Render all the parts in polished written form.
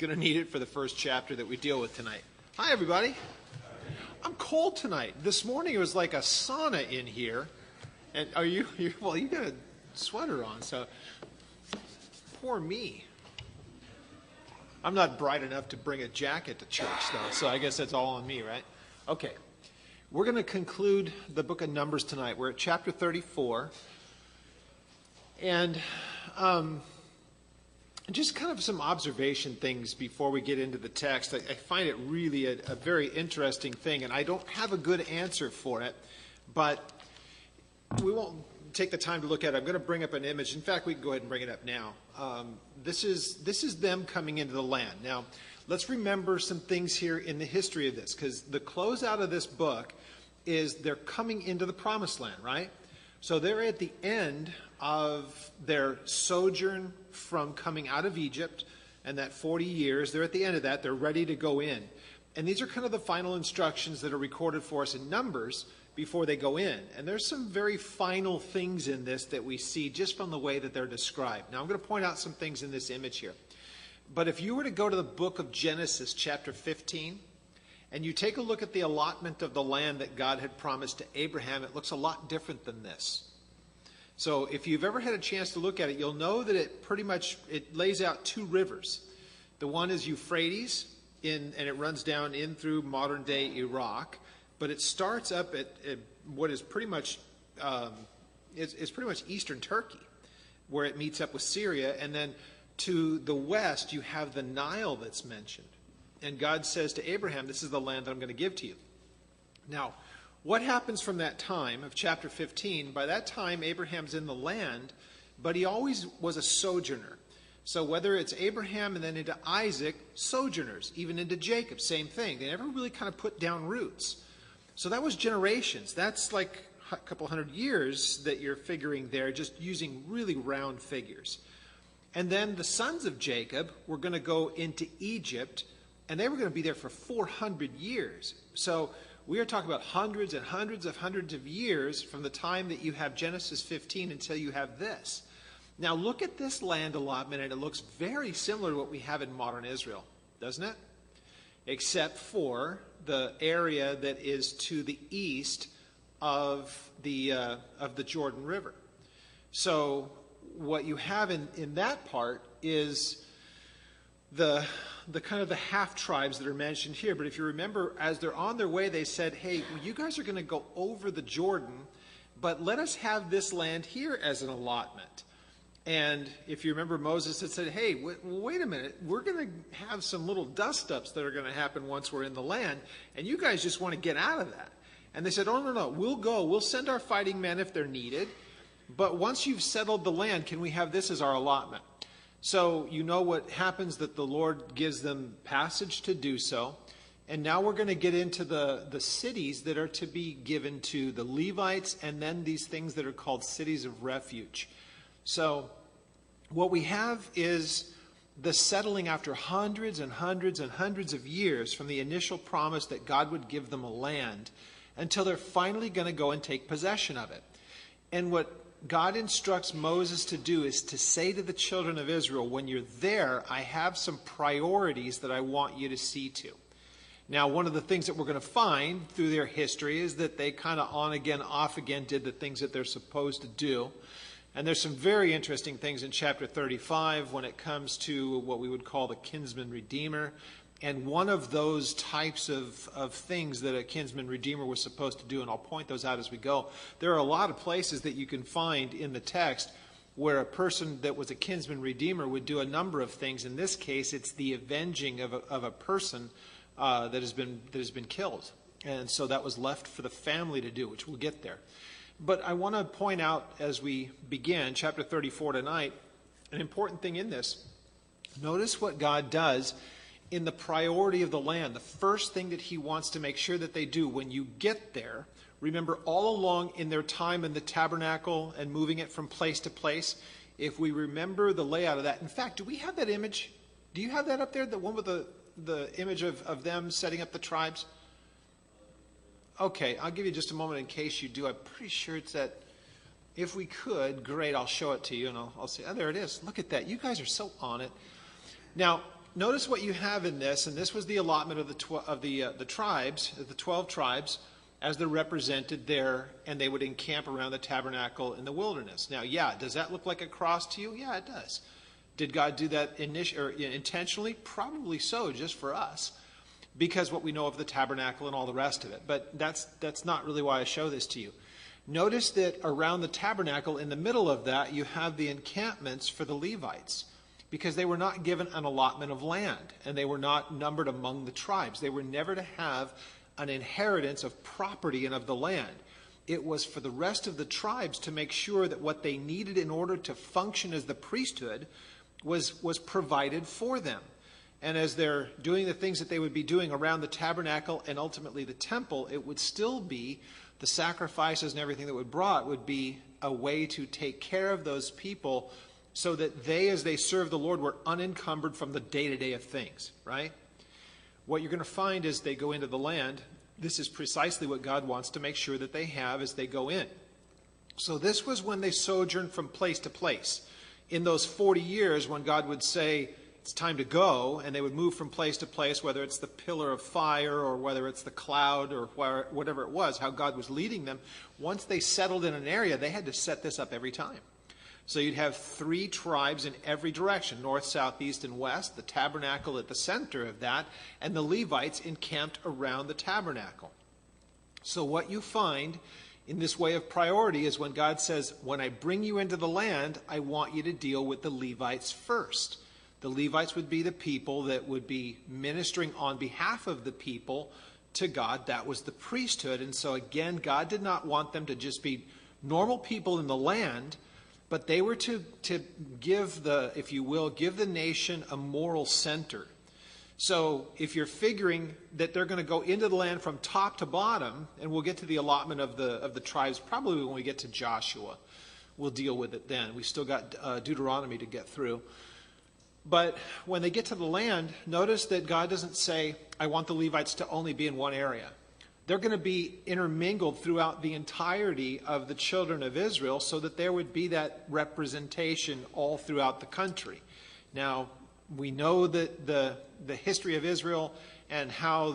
going to need it for the first chapter that we deal with tonight. Hi, everybody. I'm cold tonight. This morning it was like a sauna in here. And well, you got a sweater on, so poor me. I'm not bright enough to bring a jacket to church, though, so I guess that's all on me, right? Okay. We're going to conclude the book of Numbers tonight. We're at chapter 34. And just kind of some observation things before we get into the text. I find it really a very interesting thing, and I don't have a good answer for it, but we won't take the time to look at it. I'm going to bring up an image. In fact, we can go ahead and bring it up now. This is them coming into the land. Now, let's remember some things here in the history of this, because the closeout of this book is they're coming into the promised land, right? So they're at the end of their sojourn from coming out of Egypt, and that 40 years, they're at the end of that. They're ready to go in. And these are kind of the final instructions that are recorded for us in Numbers before they go in. And there's some very final things in this that we see just from the way that they're described. Now, I'm going to point out some things in this image here. But if you were to go to the book of Genesis, chapter 15, and you take a look at the allotment of the land that God had promised to Abraham, it looks a lot different than this. So if you've ever had a chance to look at it, you'll know that it lays out two rivers. The one is Euphrates, and it runs down in through modern-day Iraq. But it starts up at what is pretty much it's pretty much eastern Turkey, where it meets up with Syria. And then to the west, you have the Nile that's mentioned. And God says to Abraham, this is the land that I'm going to give to you. Now, what happens from that time of chapter 15? By that time, Abraham's in the land, but he always was a sojourner. So whether it's Abraham and then into Isaac, sojourners, even into Jacob, same thing. They never really kind of put down roots. So that was generations. That's like a couple hundred years that you're figuring there, just using really round figures. And then the sons of Jacob were going to go into Egypt, and they were going to be there for 400 years. So we are talking about hundreds and hundreds of years from the time that you have Genesis 15 until you have this. Now look at this land allotment, and it looks very similar to what we have in modern Israel, doesn't it? Except for the area that is to the east of the Jordan River. So what you have in that part is the kind of the half tribes that are mentioned here. But if you remember, as they're on their way, they said, hey, well, you guys are going to go over the Jordan, but let us have this land here as an allotment. And if you remember, Moses had said, hey, wait a minute, we're going to have some little dust-ups that are going to happen once we're in the land, and you guys just want to get out of that. And they said, oh, no, we'll go. We'll send our fighting men if they're needed, but once you've settled the land, can we have this as our allotment? So you know what happens, that the Lord gives them passage to do so. And now we're going to get into the cities that are to be given to the Levites, and then these things that are called cities of refuge. So what we have is the settling after hundreds and hundreds and hundreds of years from the initial promise that God would give them a land until they're finally going to go and take possession of it. And what God instructs Moses to do is to say to the children of Israel, when you're there, I have some priorities that I want you to see to. Now, one of the things that we're going to find through their history is that they kind of on again, off again did the things that they're supposed to do. And there's some very interesting things in chapter 35 when it comes to what we would call the kinsman redeemer. And one of those types of things that a kinsman redeemer was supposed to do, and I'll point those out as we go. There are a lot of places that you can find in the text where a person that was a kinsman redeemer would do a number of things. In this case, it's the avenging of a person that has been killed. And so that was left for the family to do, which we'll get there. But I want to point out as we begin chapter 34 tonight, an important thing in this. Notice what God does in the priority of the land. The first thing that he wants to make sure that they do when you get there, remember all along in their time in the tabernacle and moving it from place to place, if we remember the layout of that. In fact, do we have that image? Do you have that up there, the one with the image of them setting up the tribes? Okay, I'll give you just a moment in case you do. I'm pretty sure it's that. If we could, great, I'll show it to you, and I'll say, oh, there it is. Look at that. You guys are so on it. Now, notice what you have in this, and this was the allotment of the tribes, the 12 tribes, as they're represented there, and they would encamp around the tabernacle in the wilderness. Now, yeah, does that look like a cross to you? Yeah, it does. Did God do that intentionally? Probably so, just for us, because what we know of the tabernacle and all the rest of it. But that's not really why I show this to you. Notice that around the tabernacle, in the middle of that, you have the encampments for the Levites, because they were not given an allotment of land, and they were not numbered among the tribes. They were never to have an inheritance of property and of the land. It was for the rest of the tribes to make sure that what they needed in order to function as the priesthood was provided for them. And as they're doing the things that they would be doing around the tabernacle and ultimately the temple, it would still be the sacrifices and everything that would brought would be a way to take care of those people so that they, as they serve the Lord, were unencumbered from the day-to-day of things, right? What you're going to find as they go into the land, this is precisely what God wants to make sure that they have as they go in. So this was when they sojourned from place to place. In those 40 years when God would say, it's time to go, and they would move from place to place, whether it's the pillar of fire or whether it's the cloud or whatever it was, how God was leading them. Once they settled in an area, they had to set this up every time. So you'd have 3 tribes in every direction, north, south, east, and west, the tabernacle at the center of that, and the Levites encamped around the tabernacle. So what you find in this way of priority is when God says, when I bring you into the land, I want you to deal with the Levites first. The Levites would be the people that would be ministering on behalf of the people to God. That was the priesthood. And so again, God did not want them to just be normal people in the land, but they were to give the, if you will, give the nation a moral center. So if you're figuring that they're going to go into the land from top to bottom, and we'll get to the allotment of the tribes probably when we get to Joshua. We'll deal with it then. We still got Deuteronomy to get through. But when they get to the land, notice that God doesn't say, I want the Levites to only be in one area. They're going to be intermingled throughout the entirety of the children of Israel so that there would be that representation all throughout the country. Now, we know that the history of Israel and how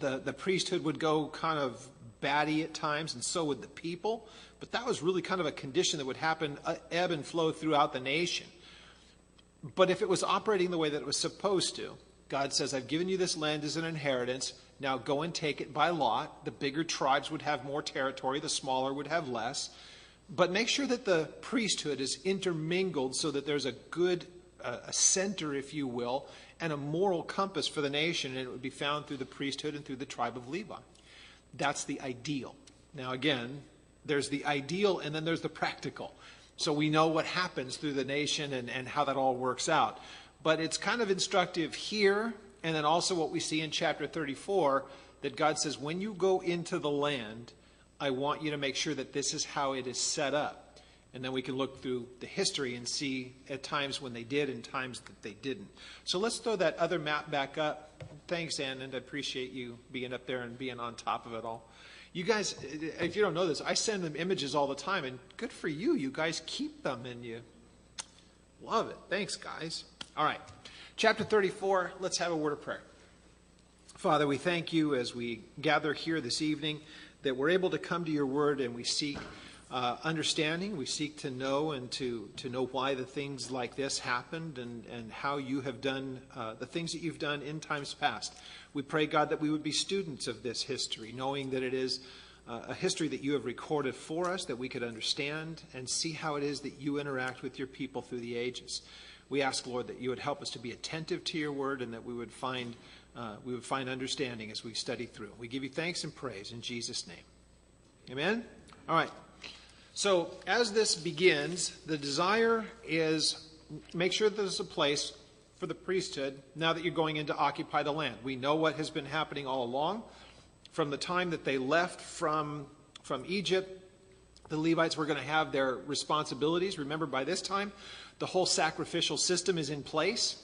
the priesthood would go kind of batty at times, and so would the people. But that was really kind of a condition that would happen, ebb and flow throughout the nation. But if it was operating the way that it was supposed to, God says, I've given you this land as an inheritance. Now go and take it by lot. The bigger tribes would have more territory. The smaller would have less. But make sure that the priesthood is intermingled so that there's a good a center, if you will, and a moral compass for the nation. And it would be found through the priesthood and through the tribe of Levi. That's the ideal. Now again, there's the ideal and then there's the practical. So we know what happens through the nation and how that all works out. But it's kind of instructive here, and then also what we see in chapter 34, that God says, when you go into the land, I want you to make sure that this is how it is set up. And then we can look through the history and see at times when they did and times that they didn't. So let's throw that other map back up. Thanks, Ann, and I appreciate you being up there and being on top of it all. You guys, if you don't know this, I send them images all the time, and good for you. You guys keep them, and you love it. Thanks, guys. All right. Chapter 34, let's have a word of prayer. Father, we thank you as we gather here this evening that we're able to come to your word and we seek understanding. We seek to know and to know why the things like this happened and how you have done the things that you've done in times past. We pray, God, that we would be students of this history, knowing that it is a history that you have recorded for us, that we could understand and see how it is that you interact with your people through the ages. We ask, Lord, that you would help us to be attentive to your word and that we would find understanding as we study through. We give you thanks and praise in Jesus' name. Amen? All right. So as this begins, the desire is make sure that there's a place for the priesthood now that you're going in to occupy the land. We know what has been happening all along. From the time that they left from Egypt, the Levites were going to have their responsibilities. Remember, by this time, the whole sacrificial system is in place.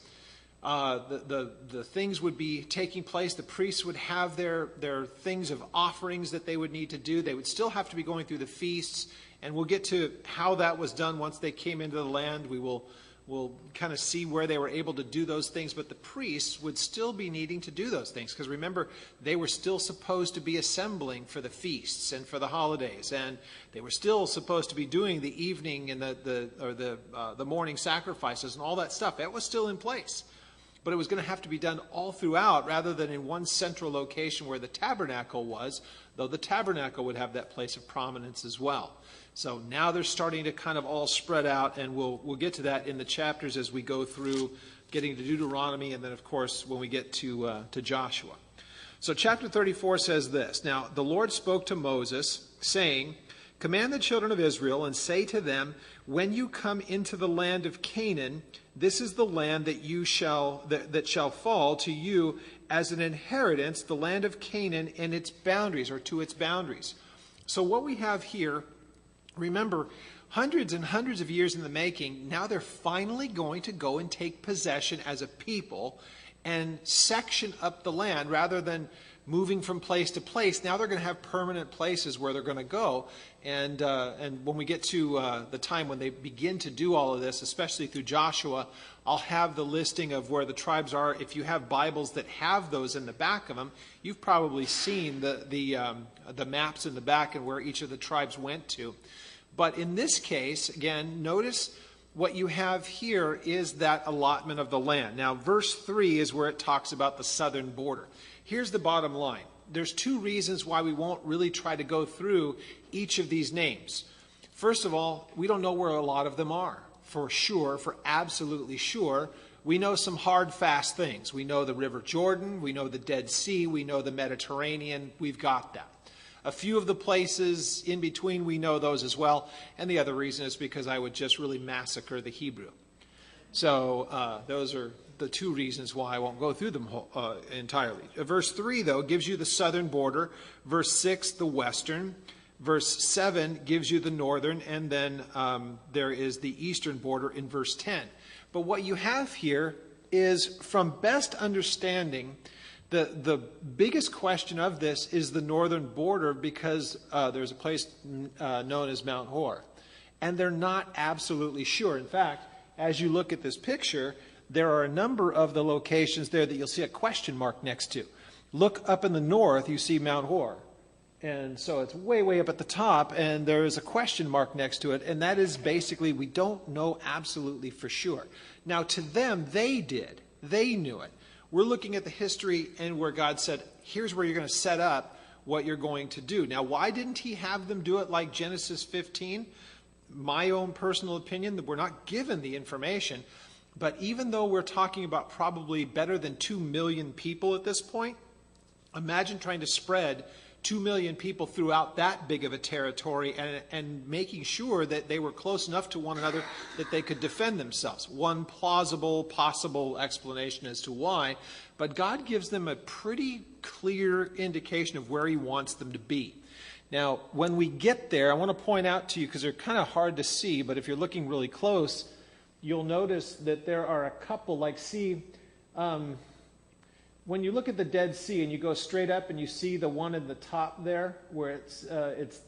The things would be taking place. The priests would have their things of offerings that they would need to do. They would still have to be going through the feasts. And we'll get to how that was done once they came into the land. We will we'll kind of see where they were able to do those things, but the priests would still be needing to do those things, because remember, they were still supposed to be assembling for the feasts and for the holidays, and they were still supposed to be doing the evening and the morning sacrifices and all that stuff. That was still in place, but it was going to have to be done all throughout rather than in one central location where the tabernacle was, though the tabernacle would have that place of prominence as well. So now they're starting to kind of all spread out, and we'll get to that in the chapters as we go through getting to Deuteronomy, and then, of course, when we get to Joshua. So chapter 34 says this, "Now the Lord spoke to Moses, saying, Command the children of Israel, and say to them, When you come into the land of Canaan, this is the land that shall fall to you as an inheritance, the land of Canaan and its boundaries," or to its boundaries. So what we have here, remember, hundreds and hundreds of years in the making, now they're finally going to go and take possession as a people and section up the land rather than moving from place to place. Now they're going to have permanent places where they're going to go. And when we get to the time when they begin to do all of this, especially through Joshua, I'll have the listing of where the tribes are. If you have Bibles that have those in the back of them, you've probably seen the maps in the back and where each of the tribes went to. But in this case, again, notice what you have here is that allotment of the land. Now, verse 3 is where it talks about the southern border. Here's the bottom line. There's two reasons why we won't really try to go through each of these names. First of all, we don't know where a lot of them are. For sure, for absolutely sure, we know some hard, fast things. We know the River Jordan, we know the Dead Sea, we know the Mediterranean. We've got that. A few of the places in between, we know those as well. And the other reason is because I would just really massacre the Hebrew. So those are the two reasons why I won't go through them entirely. Verse 3, though, gives you the southern border. Verse 6, the western. Verse 7 gives you the northern. And then there is the eastern border in verse 10. But what you have here is, from best understanding, the biggest question of this is the northern border, because there's a place known as Mount Hor. And they're not absolutely sure. In fact, as you look at this picture, there are a number of the locations there that you'll see a question mark next to. Look up in the north, you see Mount Hor. And so it's way, way up at the top, and there is a question mark next to it. And that is basically, we don't know absolutely for sure. Now, to them, they did. They knew it. We're looking at the history and where God said, here's where you're going to set up what you're going to do. Now, why didn't he have them do it like Genesis 15? My own personal opinion, that we're not given the information. But even though we're talking about probably better than 2 million people at this point, imagine trying to spread 2 million people throughout that big of a territory and making sure that they were close enough to one another that they could defend themselves. One plausible, possible explanation as to why, but God gives them a pretty clear indication of where he wants them to be. Now, when we get there, I want to point out to you, because they're kind of hard to see, but if you're looking really close, you'll notice that there are a couple, like, see, when you look at the Dead Sea and you go straight up and you see the one at the top there, where it's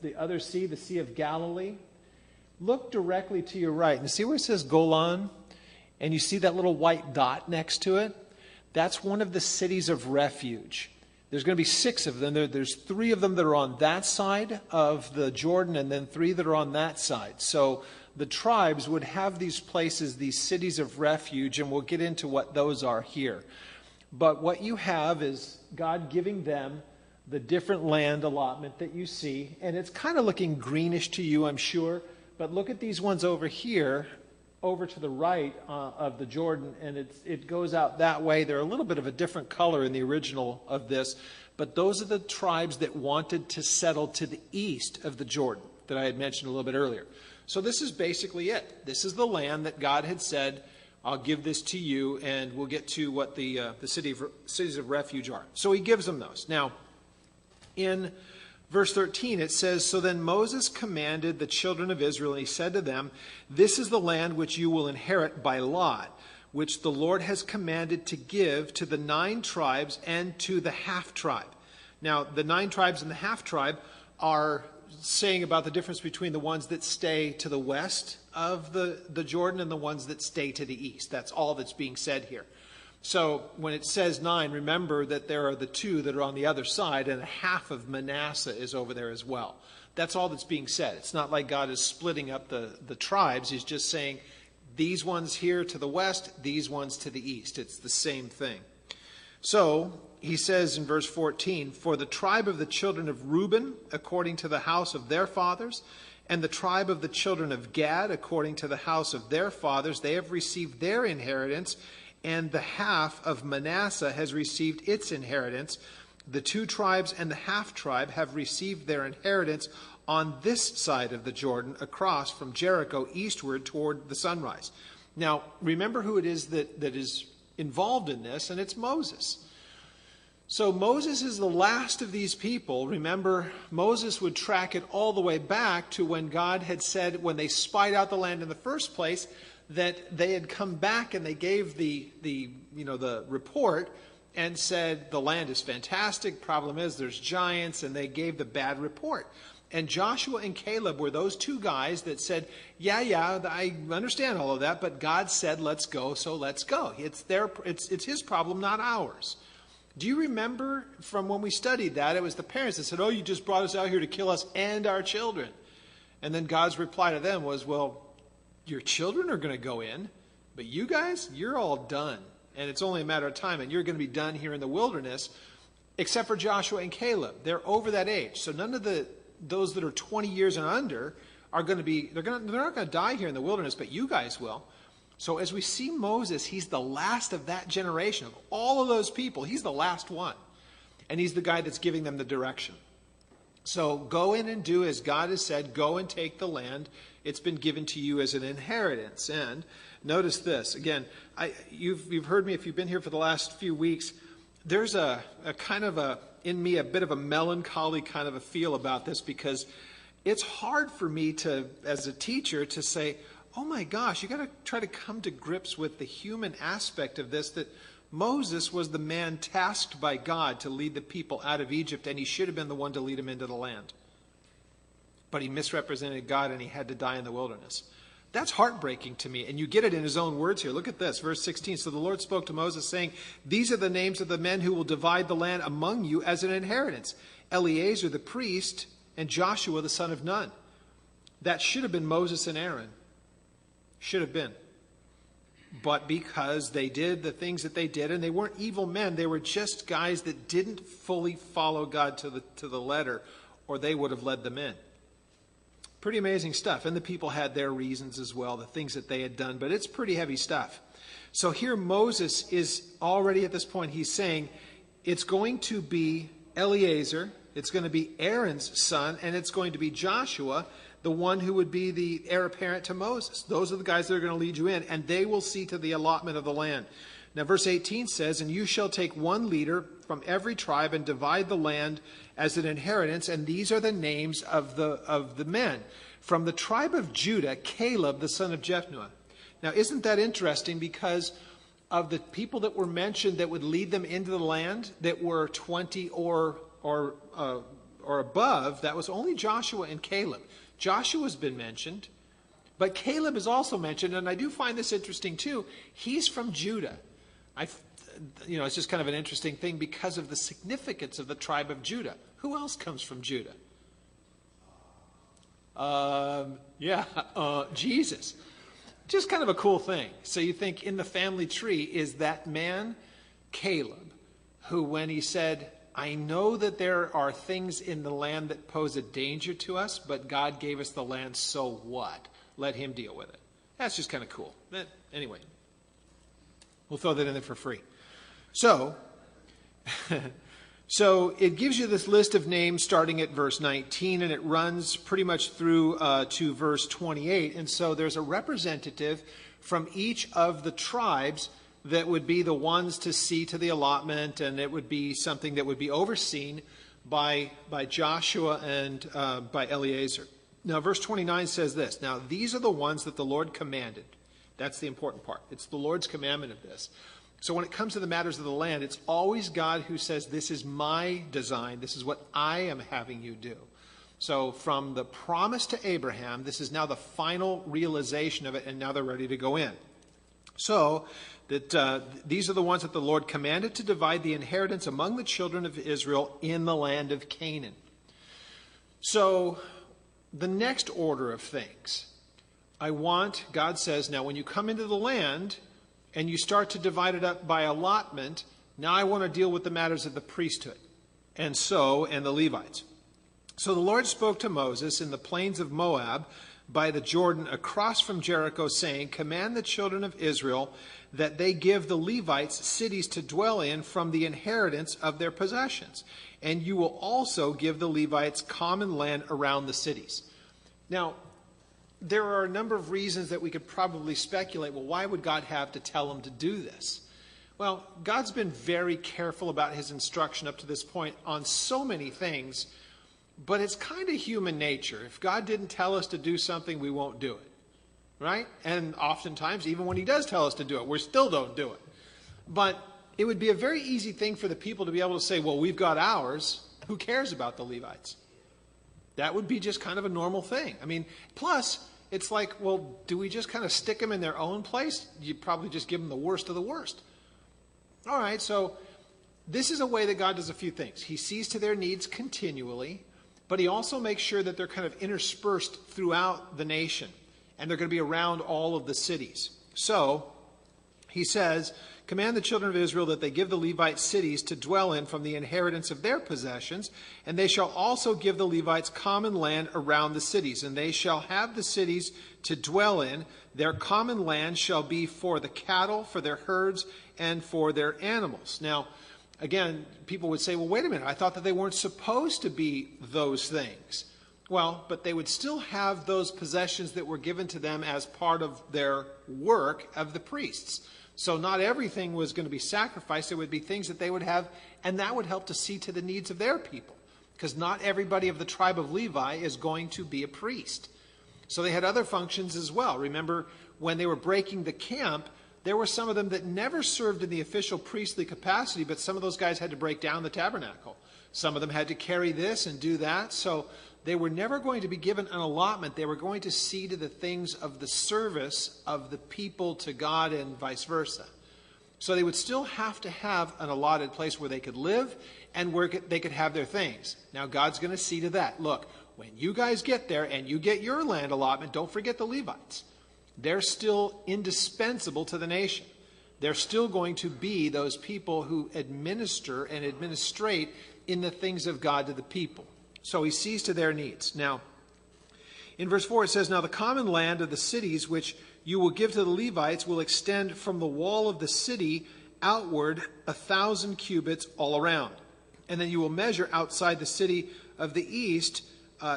the other sea, the Sea of Galilee, look directly to your right. And see where it says Golan? And you see that little white dot next to it? That's one of the cities of refuge. There's going to be 6 of them. There's 3 of them that are on that side of the Jordan, and then 3 that are on that side. So the tribes would have these places, these cities of refuge, and we'll get into what those are here. But what you have is God giving them the different land allotment that you see. And it's kind of looking greenish to you, I'm sure. But look at these ones over here, over to the right of the Jordan. And it goes out that way. They're a little bit of a different color in the original of this. But those are the tribes that wanted to settle to the east of the Jordan that I had mentioned a little bit earlier. So this is basically it. This is the land that God had said, I'll give this to you, and we'll get to what the cities of refuge are. So he gives them those. Now, in verse 13, it says, So then Moses commanded the children of Israel, and he said to them, This is the land which you will inherit by lot, which the Lord has commanded to give to the 9 tribes and to the half-tribe. Now, the 9 tribes and the half-tribe are saying about the difference between the ones that stay to the west of the Jordan and the ones that stay to the east. That's all that's being said here. So when it says 9, remember that there are the 2 that are on the other side, and half of Manasseh is over there as well. That's all that's being said. It's not like God is splitting up the tribes. He's just saying these ones here to the west, these ones to the east. It's the same thing. So he says in verse 14, for the tribe of the children of Reuben, according to the house of their fathers, and the tribe of the children of Gad, according to the house of their fathers, they have received their inheritance, and the half of Manasseh has received its inheritance. The 2 tribes and the half tribe have received their inheritance on this side of the Jordan, across from Jericho eastward toward the sunrise. Now, remember who it is that is involved in this, and it's Moses. So Moses is the last of these people. Remember, Moses would track it all the way back to when God had said, when they spied out the land in the first place, that they had come back and they gave the report and said the land is fantastic. Problem is there's giants, and they gave the bad report. And Joshua and Caleb were those 2 guys that said, yeah, I understand all of that, but God said let's go, so let's go. It's his problem, not ours. Do you remember from when we studied that? It was the parents that said, oh, you just brought us out here to kill us and our children. And then God's reply to them was, well, your children are going to go in, but you guys, you're all done. And it's only a matter of time, and you're going to be done here in the wilderness, except for Joshua and Caleb. They're over that age. So none of those that are 20 years and under are going to be, they're not going to die here in the wilderness, but you guys will. So as we see Moses, he's the last of that generation. Of all of those people, he's the last one. And he's the guy that's giving them the direction. So go in and do as God has said. Go and take the land. It's been given to you as an inheritance. And notice this. Again, you've heard me if you've been here for the last few weeks. There's a kind of in me a bit of a melancholy kind of a feel about this, because it's hard for me to, as a teacher, to say, oh my gosh, you got to try to come to grips with the human aspect of this, that Moses was the man tasked by God to lead the people out of Egypt, and he should have been the one to lead them into the land. But he misrepresented God, and he had to die in the wilderness. That's heartbreaking to me, and you get it in his own words here. Look at this, verse 16. So the Lord spoke to Moses, saying, these are the names of the men who will divide the land among you as an inheritance. Eleazar the priest, and Joshua the son of Nun. That should have been Moses and Aaron. Should have been. But because they did the things that they did, and they weren't evil men, they were just guys that didn't fully follow God to the letter, or they would have led them in. Pretty amazing stuff. And the people had their reasons as well, the things that they had done, but it's pretty heavy stuff. So here Moses is already at this point, he's saying it's going to be Eleazar, it's going to be Aaron's son, and it's going to be Joshua, the one who would be the heir apparent to Moses. Those are the guys that are going to lead you in, and they will see to the allotment of the land. Now, verse 18 says, and you shall take one leader from every tribe and divide the land as an inheritance, and these are the names of the men. From the tribe of Judah, Caleb, the son of Jephunneh. Now, isn't that interesting? Because of the people that were mentioned that would lead them into the land that were 20 or above, that was only Joshua and Caleb. Joshua's been mentioned, but Caleb is also mentioned, and I do find this interesting too. He's from Judah. It's just kind of an interesting thing because of the significance of the tribe of Judah. Who else comes from Judah? Jesus. Just kind of a cool thing. So you think in the family tree is that man, Caleb, who when he said, I know that there are things in the land that pose a danger to us, but God gave us the land, so what? Let him deal with it. That's just kind of cool. But anyway, we'll throw that in there for free. So it gives you this list of names starting at verse 19, and it runs pretty much through to verse 28. And so there's a representative from each of the tribes that would be the ones to see to the allotment, and it would be something that would be overseen by Joshua and by Eleazar. Now, verse 29 says this. Now, these are the ones that the Lord commanded. That's the important part. It's the Lord's commandment of this. So when it comes to the matters of the land, it's always God who says, this is my design. This is what I am having you do. So from the promise to Abraham, this is now the final realization of it, and now they're ready to go in. So that these are the ones that the Lord commanded to divide the inheritance among the children of Israel in the land of Canaan. So the next order of things, God says, now when you come into the land and you start to divide it up by allotment, now I want to deal with the matters of the priesthood and the Levites. So the Lord spoke to Moses in the plains of Moab by the Jordan across from Jericho, saying, command the children of Israel that they give the Levites cities to dwell in from the inheritance of their possessions. And you will also give the Levites common land around the cities. Now, there are a number of reasons that we could probably speculate, well, why would God have to tell them to do this? Well, God's been very careful about his instruction up to this point on so many things, but it's kind of human nature. If God didn't tell us to do something, we won't do it, right? And oftentimes, even when he does tell us to do it, we still don't do it. But it would be a very easy thing for the people to be able to say, well, we've got ours. Who cares about the Levites? That would be just kind of a normal thing. I mean, plus, it's like, well, do we just kind of stick them in their own place? You probably just give them the worst of the worst. All right, so this is a way that God does a few things. He sees to their needs continually, but he also makes sure that they're kind of interspersed throughout the nation, and they're going to be around all of the cities. So he says, command the children of Israel that they give the Levites cities to dwell in from the inheritance of their possessions, and they shall also give the Levites common land around the cities, and they shall have the cities to dwell in. Their common land shall be for the cattle, for their herds, and for their animals. Now, again, people would say, well, wait a minute, I thought that they weren't supposed to be those things. Well, but they would still have those possessions that were given to them as part of their work of the priests. So not everything was going to be sacrificed. There would be things that they would have, and that would help to see to the needs of their people, because not everybody of the tribe of Levi is going to be a priest. So they had other functions as well. Remember, when they were breaking the camp, there were some of them that never served in the official priestly capacity, but some of those guys had to break down the tabernacle. Some of them had to carry this and do that. So they were never going to be given an allotment. They were going to see to the things of the service of the people to God and vice versa. So they would still have to have an allotted place where they could live and where they could have their things. Now God's going to see to that. Look, when you guys get there and you get your land allotment, don't forget the Levites. They're still indispensable to the nation. They're still going to be those people who administer and administrate in the things of God to the people. So he sees to their needs. Now, in verse 4 it says, now the common land of the cities which you will give to the Levites will extend from the wall of the city outward 1,000 cubits all around. And then you will measure outside the city of the east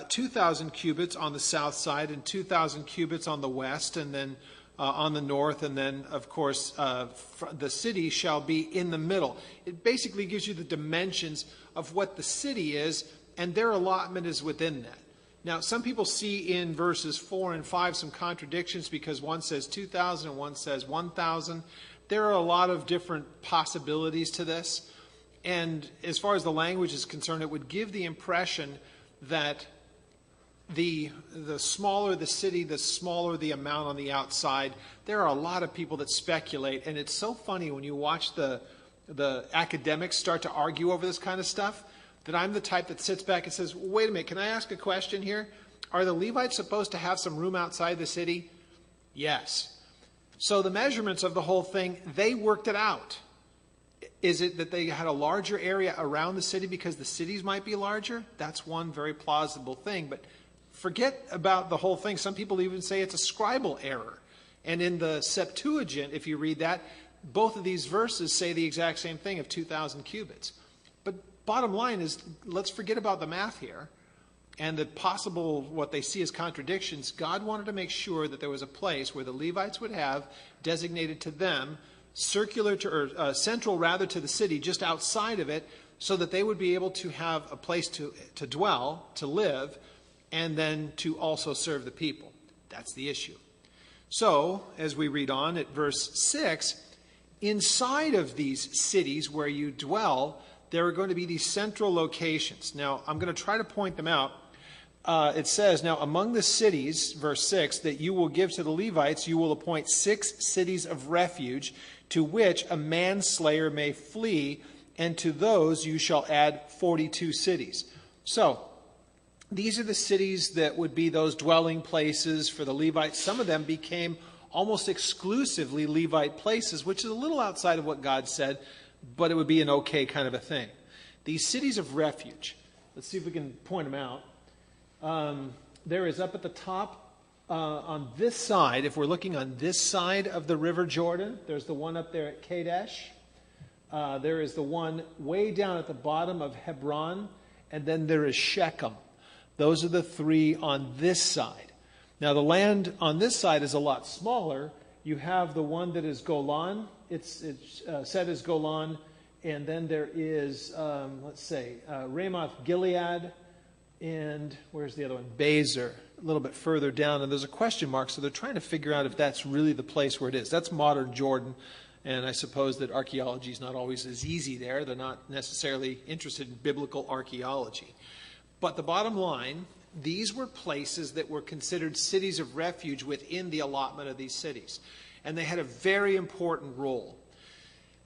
2,000 cubits on the south side and 2,000 cubits on the west, and then on the north, and then, of course, the city shall be in the middle. It basically gives you the dimensions of what the city is, and their allotment is within that. Now, some people see in verses 4 and 5 some contradictions because one says 2,000 and one says 1,000. There are a lot of different possibilities to this. And as far as the language is concerned, it would give the impression that the smaller the city, the smaller the amount on the outside. There are a lot of people that speculate, and it's so funny when you watch the academics start to argue over this kind of stuff, that I'm the type that sits back and says, wait a minute, can I ask a question here? Are the Levites supposed to have some room outside the city? Yes. So the measurements of the whole thing, they worked it out. Is it that they had a larger area around the city because the cities might be larger? That's one very plausible thing. But forget about the whole thing. Some people even say it's a scribal error. And in the Septuagint, if you read that, both of these verses say the exact same thing of 2,000 cubits. But bottom line is, let's forget about the math here and the possible, what they see as contradictions. God wanted to make sure that there was a place where the Levites would have designated to them circular to, or central rather to the city, just outside of it, so that they would be able to have a place to dwell, to live, and then to also serve the people. That's the issue. So, as we read on at verse 6, inside of these cities where you dwell, there are going to be these central locations. Now, I'm going to try to point them out. it says, now among the cities, verse 6, that you will give to the Levites, you will appoint 6 cities of refuge to which a manslayer may flee, and to those you shall add 42 cities. So, these are the cities that would be those dwelling places for the Levites. Some of them became almost exclusively Levite places, which is a little outside of what God said, but it would be an okay kind of a thing. These cities of refuge, let's see if we can point them out. There is up at the top on this side, if we're looking on this side of the River Jordan, there's the one up there at Kadesh. There is the one way down at the bottom of Hebron, and then there is Shechem. Those are the 3 on this side. Now, the land on this side is a lot smaller. You have the one that is Golan. It's set as Golan. And then there is, Ramoth Gilead. And where's the other one? Bezer, a little bit further down. And there's a question mark, so they're trying to figure out if that's really the place where it is. That's modern Jordan. And I suppose that archaeology is not always as easy there. They're not necessarily interested in biblical archaeology. But the bottom line, these were places that were considered cities of refuge within the allotment of these cities. And they had a very important role.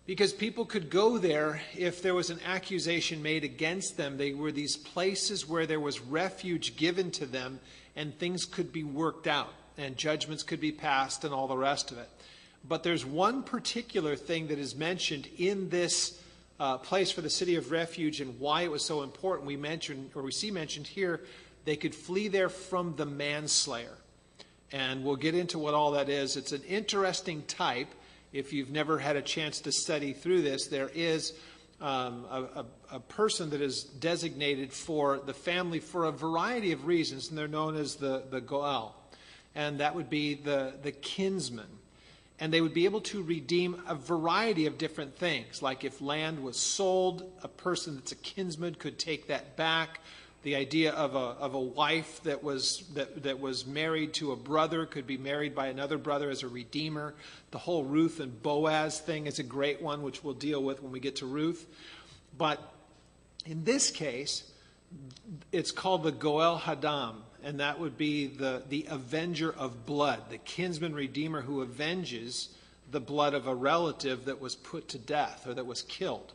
Because people could go there if there was an accusation made against them. They were these places where there was refuge given to them and things could be worked out and judgments could be passed and all the rest of it. But there's one particular thing that is mentioned in this place for the city of refuge and why it was so important. We see mentioned here, they could flee there from the manslayer. And we'll get into what all that is. It's an interesting type. If you've never had a chance to study through this, there is a person that is designated for the family for a variety of reasons, and they're known as the Goel. And that would be the kinsman. And they would be able to redeem a variety of different things. Like if land was sold, a person that's a kinsman could take that back. The idea of a wife that was married to a brother could be married by another brother as a redeemer. The whole Ruth and Boaz thing is a great one, which we'll deal with when we get to Ruth. But in this case, it's called the Goel Hadam, and that would be the avenger of blood, the kinsman redeemer who avenges the blood of a relative that was put to death or that was killed.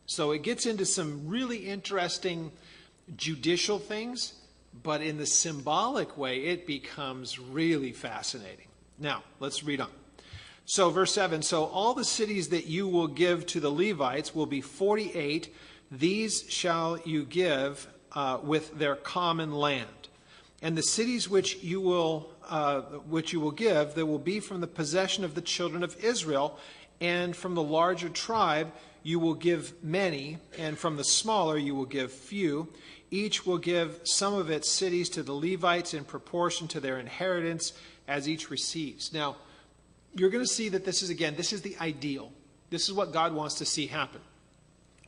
So it gets into some really interesting judicial things, but in the symbolic way, it becomes really fascinating. Now, let's read on. So, verse 7, so all the cities that you will give to the Levites will be 48. These shall you give with their common land. And the cities which you will give, they will be from the possession of the children of Israel, and from the larger tribe you will give many, and from the smaller you will give few. Each will give some of its cities to the Levites in proportion to their inheritance as each receives. Now, you're going to see that this is the ideal. This is what God wants to see happen.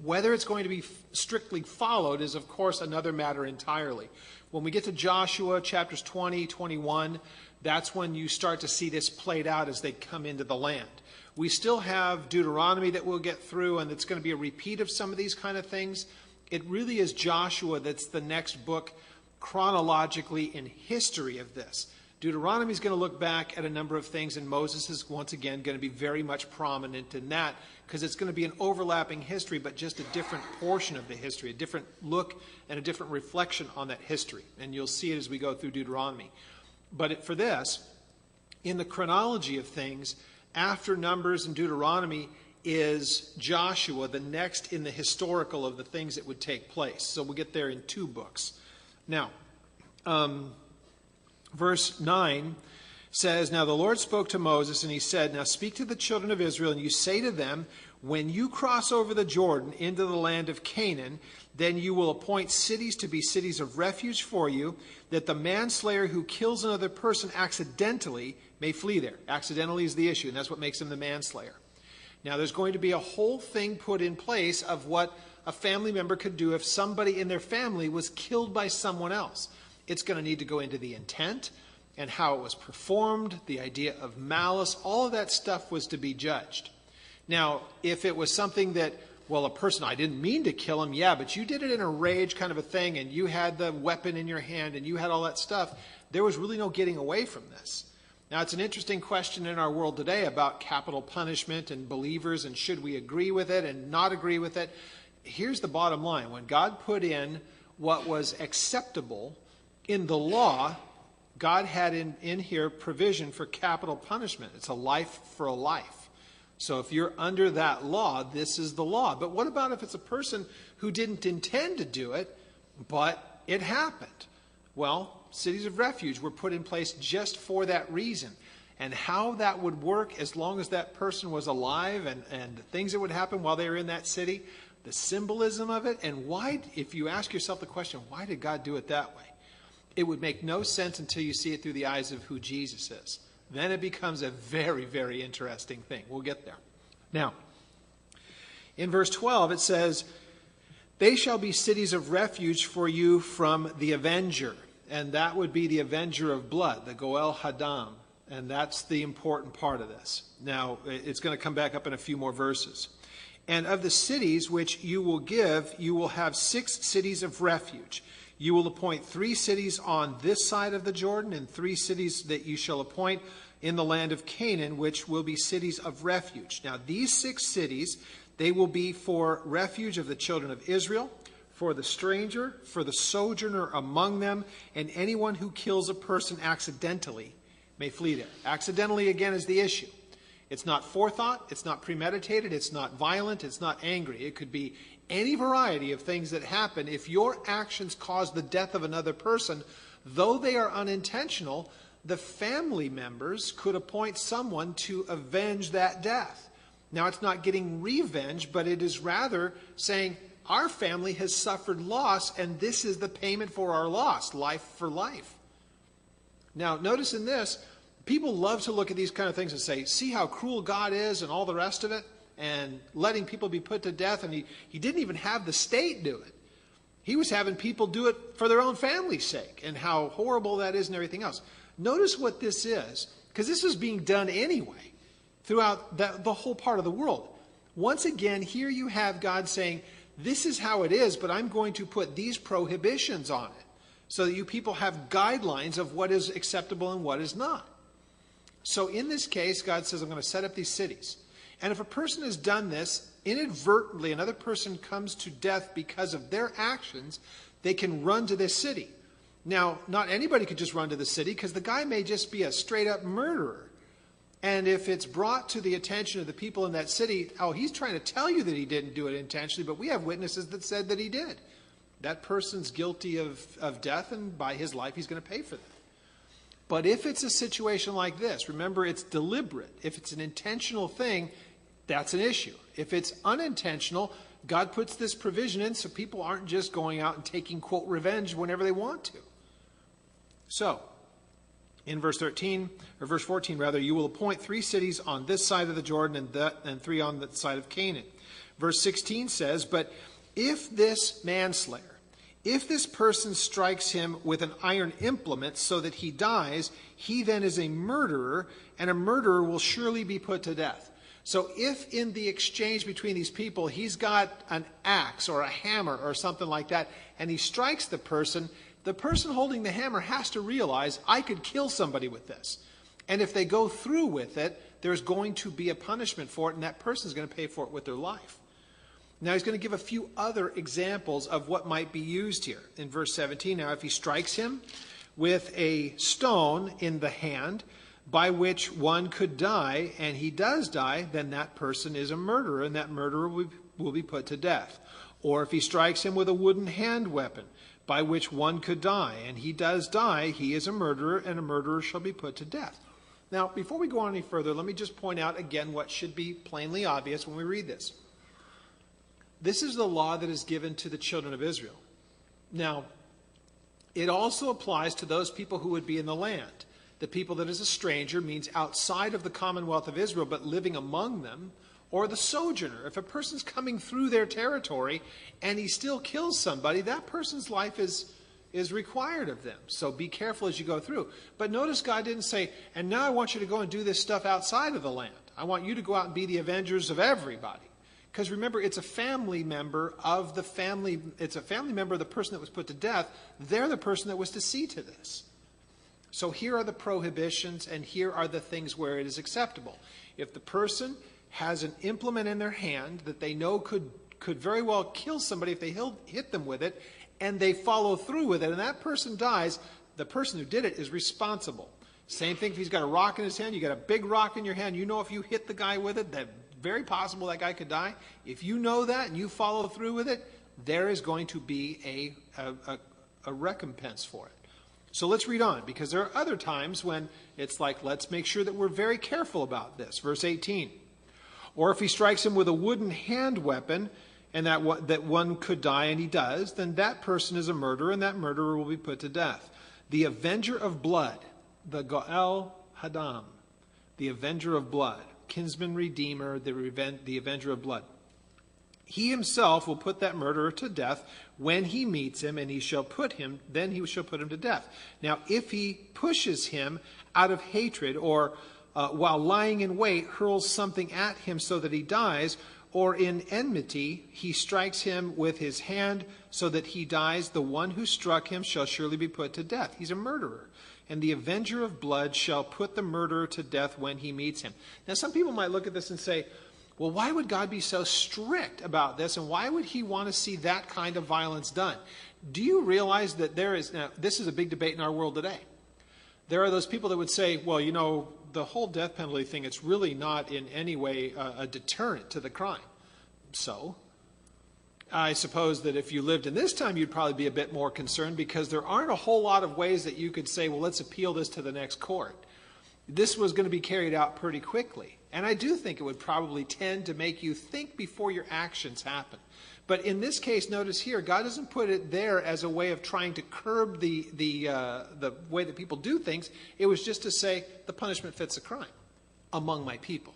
Whether it's going to be strictly followed is, of course, another matter entirely. When we get to Joshua, chapters 20, 21, that's when you start to see this played out as they come into the land. We still have Deuteronomy that we'll get through, and it's going to be a repeat of some of these kind of things. It really is Joshua that's the next book chronologically in history of this. Deuteronomy is going to look back at a number of things, and Moses is once again going to be very much prominent in that because it's going to be an overlapping history, but just a different portion of the history, a different look and a different reflection on that history. And you'll see it as we go through Deuteronomy. But for this, in the chronology of things, after Numbers and Deuteronomy is Joshua, the next in the historical of the things that would take place. So we'll get there in 2 books. Now, verse 9 says, now the Lord spoke to Moses, and he said, now speak to the children of Israel, and you say to them, when you cross over the Jordan into the land of Canaan, then you will appoint cities to be cities of refuge for you, that the manslayer who kills another person accidentally may flee there. Accidentally is the issue, and that's what makes him the manslayer. Now, there's going to be a whole thing put in place of what a family member could do if somebody in their family was killed by someone else. It's going to need to go into the intent and how it was performed, the idea of malice. All of that stuff was to be judged. Now, if it was something that well, a person, I didn't mean to kill him, yeah, but you did it in a rage kind of a thing, and you had the weapon in your hand, and you had all that stuff, there was really no getting away from this. Now, it's an interesting question in our world today about capital punishment and believers, and should we agree with it and not agree with it. Here's the bottom line. When God put in what was acceptable in the law, God had in here provision for capital punishment. It's a life for a life. So if you're under that law, this is the law. But what about if it's a person who didn't intend to do it, but it happened? Well, cities of refuge were put in place just for that reason. And how that would work as long as that person was alive and the things that would happen while they were in that city, the symbolism of it, and why, if you ask yourself the question, why did God do it that way? It would make no sense until you see it through the eyes of who Jesus is. Then it becomes a very, very interesting thing. We'll get there. Now, in verse 12, it says, they shall be cities of refuge for you from the avenger. And that would be the avenger of blood, the Goel Hadam. And that's the important part of this. Now, it's going to come back up in a few more verses. And of the cities which you will give, you will have 6 cities of refuge. You will appoint 3 cities on this side of the Jordan, and 3 cities that you shall appoint in the land of Canaan, which will be cities of refuge. Now, these 6 cities, they will be for refuge of the children of Israel, for the stranger, for the sojourner among them, and anyone who kills a person accidentally may flee there. Accidentally, again, is the issue. It's not forethought, it's not premeditated, it's not violent, it's not angry. It could be any variety of things that happen. If your actions cause the death of another person, though they are unintentional, the family members could appoint someone to avenge that death. Now, it's not getting revenge, but it is rather saying, our family has suffered loss, and this is the payment for our loss, life for life. Now, notice in this, people love to look at these kind of things and say, see how cruel God is and all the rest of it, and letting people be put to death, and he didn't even have the state do it. He was having people do it for their own family's sake, and how horrible that is and everything else. Notice what this is, because this is being done anyway throughout the whole part of the world. Once again, here you have God saying, this is how it is, but I'm going to put these prohibitions on it so that you people have guidelines of what is acceptable and what is not. So in this case, God says, I'm going to set up these cities. And if a person has done this, inadvertently another person comes to death because of their actions, they can run to this city. Now, not anybody could just run to the city, because the guy may just be a straight-up murderer. And if it's brought to the attention of the people in that city, oh, he's trying to tell you that he didn't do it intentionally, but we have witnesses that said that he did. That person's guilty of death, and by his life he's going to pay for that. But if it's a situation like this, remember, it's deliberate. If it's an intentional thing, that's an issue. If it's unintentional, God puts this provision in so people aren't just going out and taking, quote, revenge whenever they want to. So, in verse 14, you will appoint 3 cities on this side of the Jordan and 3 on the side of Canaan. Verse 16 says, but if this manslayer, if this person strikes him with an iron implement so that he dies, he then is a murderer, and a murderer will surely be put to death. So if in the exchange between these people, he's got an axe or a hammer or something like that, and he strikes the person holding the hammer has to realize, I could kill somebody with this. And if they go through with it, there's going to be a punishment for it, and that person's going to pay for it with their life. Now, he's going to give a few other examples of what might be used here. In verse 17, now, if he strikes him with a stone in the hand, by which one could die, and he does die, then that person is a murderer, and that murderer will be put to death. Or if he strikes him with a wooden hand weapon, by which one could die, and he does die, he is a murderer, and a murderer shall be put to death. Now, before we go on any further, let me just point out again what should be plainly obvious when we read this. This is the law that is given to the children of Israel. Now, it also applies to those people who would be in the land. The people that is a stranger means outside of the commonwealth of Israel, but living among them, or the sojourner. If a person's coming through their territory and he still kills somebody, that person's life is required of them. So be careful as you go through. But notice God didn't say, and now I want you to go and do this stuff outside of the land. I want you to go out and be the avengers of everybody. Because remember, it's a family member of the family, it's a family member of the person that was put to death. They're the person that was to see to this. So here are the prohibitions, and here are the things where it is acceptable. If the person has an implement in their hand that they know could very well kill somebody if they hit them with it, and they follow through with it, and that person dies, the person who did it is responsible. Same thing if he's got a rock in his hand, you got a big rock in your hand, you know if you hit the guy with it, that very possible that guy could die. If you know that and you follow through with it, there is going to be a recompense for it. So let's read on, because there are other times when it's like, let's make sure that we're very careful about this. Verse 18. Or if he strikes him with a wooden hand weapon, and that one could die, and he does, then that person is a murderer, and that murderer will be put to death. The avenger of blood, the Goel Hadam, the avenger of blood, kinsman redeemer, the avenger of blood. He himself will put that murderer to death when he meets him, and he shall put him to death. Now, if he pushes him out of hatred, or while lying in wait, hurls something at him so that he dies, or in enmity, he strikes him with his hand so that he dies, the one who struck him shall surely be put to death. He's a murderer. And the avenger of blood shall put the murderer to death when he meets him. Now, some people might look at this and say, well, why would God be so strict about this, and why would he want to see that kind of violence done? Do you realize that now, this is a big debate in our world today. There are those people that would say, well, you know, the whole death penalty thing, it's really not in any way a deterrent to the crime. So, I suppose that if you lived in this time, you'd probably be a bit more concerned, because there aren't a whole lot of ways that you could say, well, let's appeal this to the next court. This was going to be carried out pretty quickly. And I do think it would probably tend to make you think before your actions happen. But in this case, notice here, God doesn't put it there as a way of trying to curb the way that people do things. It was just to say the punishment fits the crime among my people.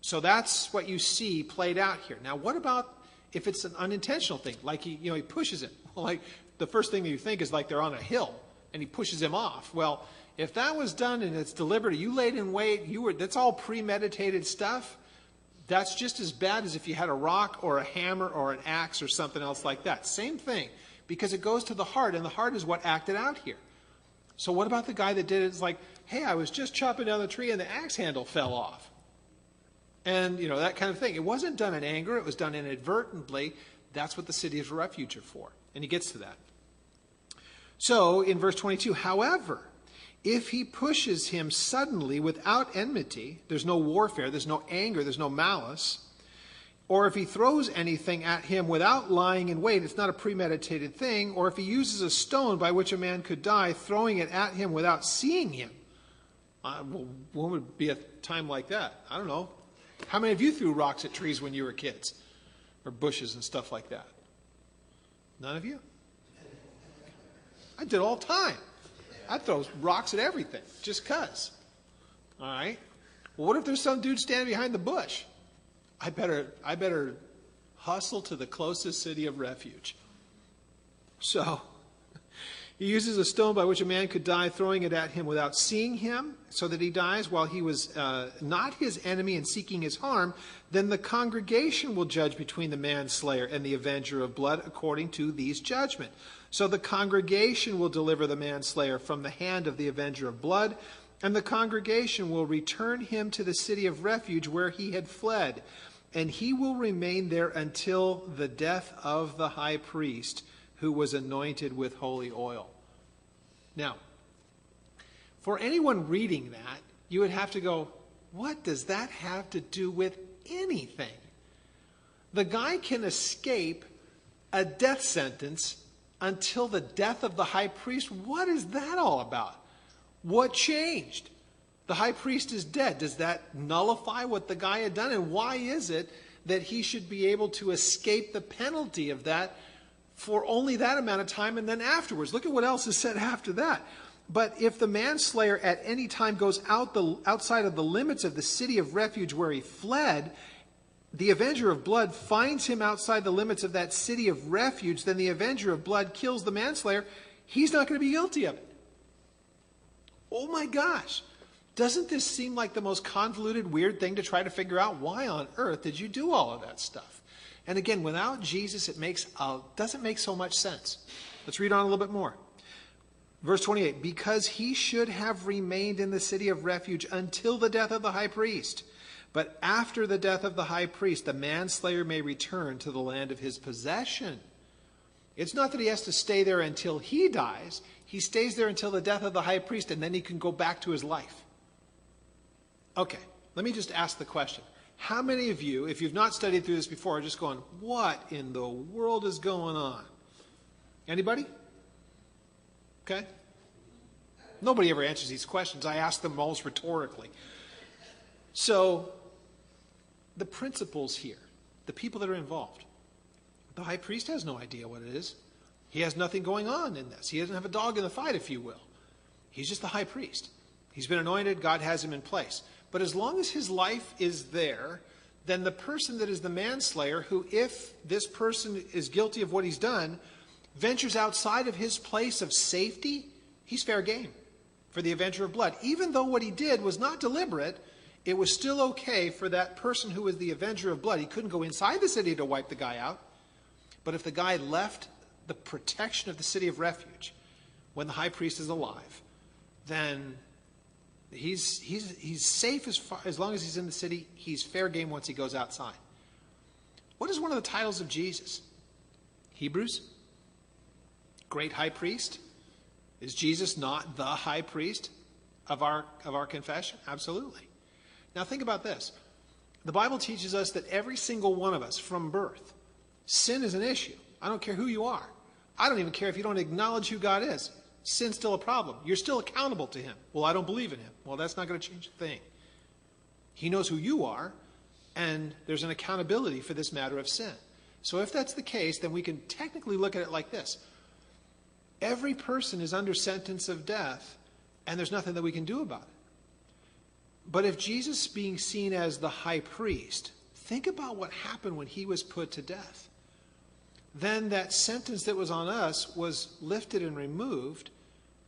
So that's what you see played out here. Now, what about if it's an unintentional thing, like he pushes him? Like the first thing that you think is like they're on a hill and he pushes him off. Well, if that was done and it's deliberate, you laid in wait, that's all premeditated stuff. That's just as bad as if you had a rock or a hammer or an axe or something else like that. Same thing, because it goes to the heart, and the heart is what acted out here. So what about the guy that did it? It's like, hey, I was just chopping down the tree and the axe handle fell off. And, that kind of thing. It wasn't done in anger. It was done inadvertently. That's what the city of refuge are for. And he gets to that. So in verse 22, however, if he pushes him suddenly without enmity, there's no warfare, there's no anger, there's no malice, or if he throws anything at him without lying in wait, it's not a premeditated thing, or if he uses a stone by which a man could die, throwing it at him without seeing him. When would be a time like that? I don't know. How many of you threw rocks at trees when you were kids? Or bushes and stuff like that? None of you? I did all the time. I'd throw rocks at everything, just 'cause. All right? Well, what if there's some dude standing behind the bush? I better hustle to the closest city of refuge. So, he uses a stone by which a man could die, throwing it at him without seeing him, so that he dies while he was not his enemy and seeking his harm. Then the congregation will judge between the manslayer and the avenger of blood according to these judgment. So the congregation will deliver the manslayer from the hand of the avenger of blood, and the congregation will return him to the city of refuge where he had fled, and he will remain there until the death of the high priest who was anointed with holy oil. Now, for anyone reading that, you would have to go, what does that have to do with anything? The guy can escape a death sentence until the death of the high priest. What is that all about? What changed? The high priest is dead. Does that nullify what the guy had done? And why is it that he should be able to escape the penalty of that for only that amount of time and then afterwards? Look at what else is said after that. But if the manslayer at any time goes outside of the limits of the city of refuge where he fled, the avenger of blood finds him outside the limits of that city of refuge, then the avenger of blood kills the manslayer. He's not going to be guilty of it. Oh my gosh. Doesn't this seem like the most convoluted, weird thing to try to figure out? Why on earth did you do all of that stuff? And again, without Jesus, it doesn't make so much sense. Let's read on a little bit more. Verse 28, because he should have remained in the city of refuge until the death of the high priest. But after the death of the high priest, the manslayer may return to the land of his possession. It's not that he has to stay there until he dies. He stays there until the death of the high priest, and then he can go back to his life. Okay, let me just ask the question. How many of you, if you've not studied through this before, are just going, what in the world is going on? Anybody? Okay. Nobody ever answers these questions. I ask them almost rhetorically. So, the principles here, the people that are involved, the high priest has no idea what it is. He has nothing going on in this. He doesn't have a dog in the fight, if you will. He's just the high priest. He's been anointed. God has him in place. But as long as his life is there, then the person that is the manslayer, who, if this person is guilty of what he's done, ventures outside of his place of safety, he's fair game for the avenger of blood. Even though what he did was not deliberate, it was still okay for that person who was the avenger of blood. He couldn't go inside the city to wipe the guy out. But if the guy left the protection of the city of refuge when the high priest is alive, then he's safe as long as he's in the city. He's fair game once he goes outside. What is one of the titles of Jesus? Hebrews? Great high priest? Is Jesus not the high priest of our confession? Absolutely. Now think about this. The Bible teaches us that every single one of us from birth, sin is an issue. I don't care who you are. I don't even care if you don't acknowledge who God is. Sin's still a problem. You're still accountable to him. Well, I don't believe in him. Well, that's not going to change a thing. He knows who you are, and there's an accountability for this matter of sin. So if that's the case, then we can technically look at it like this. Every person is under sentence of death, and there's nothing that we can do about it. But if Jesus being seen as the high priest, think about what happened when he was put to death. Then that sentence that was on us was lifted and removed,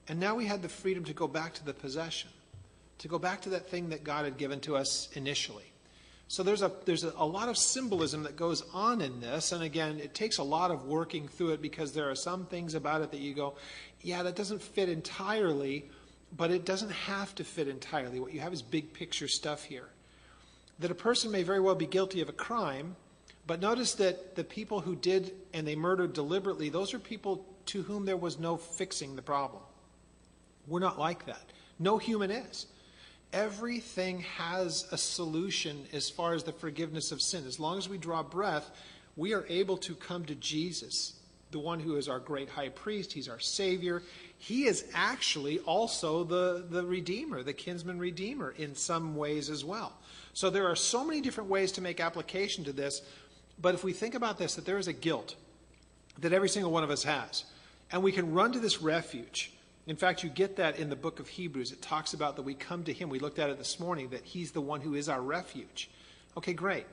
and now we had the freedom to go back to the possession, to go back to that thing that God had given to us initially. So there's a lot of symbolism that goes on in this, and again, it takes a lot of working through it because there are some things about it that you go, yeah, that doesn't fit entirely, but it doesn't have to fit entirely. What you have is big picture stuff here. That a person may very well be guilty of a crime, but notice that the people who did and they murdered deliberately, those are people to whom there was no fixing the problem. We're not like that. No human is. Everything has a solution as far as the forgiveness of sin. As long as we draw breath, we are able to come to Jesus, the one who is our great high priest. He's our Savior. He is actually also the Redeemer, the kinsman Redeemer in some ways as well. So there are so many different ways to make application to this. But if we think about this, that there is a guilt that every single one of us has, and we can run to this refuge. In fact, you get that in the book of Hebrews. It talks about that we come to him. We looked at it this morning, that he's the one who is our refuge. Okay, great.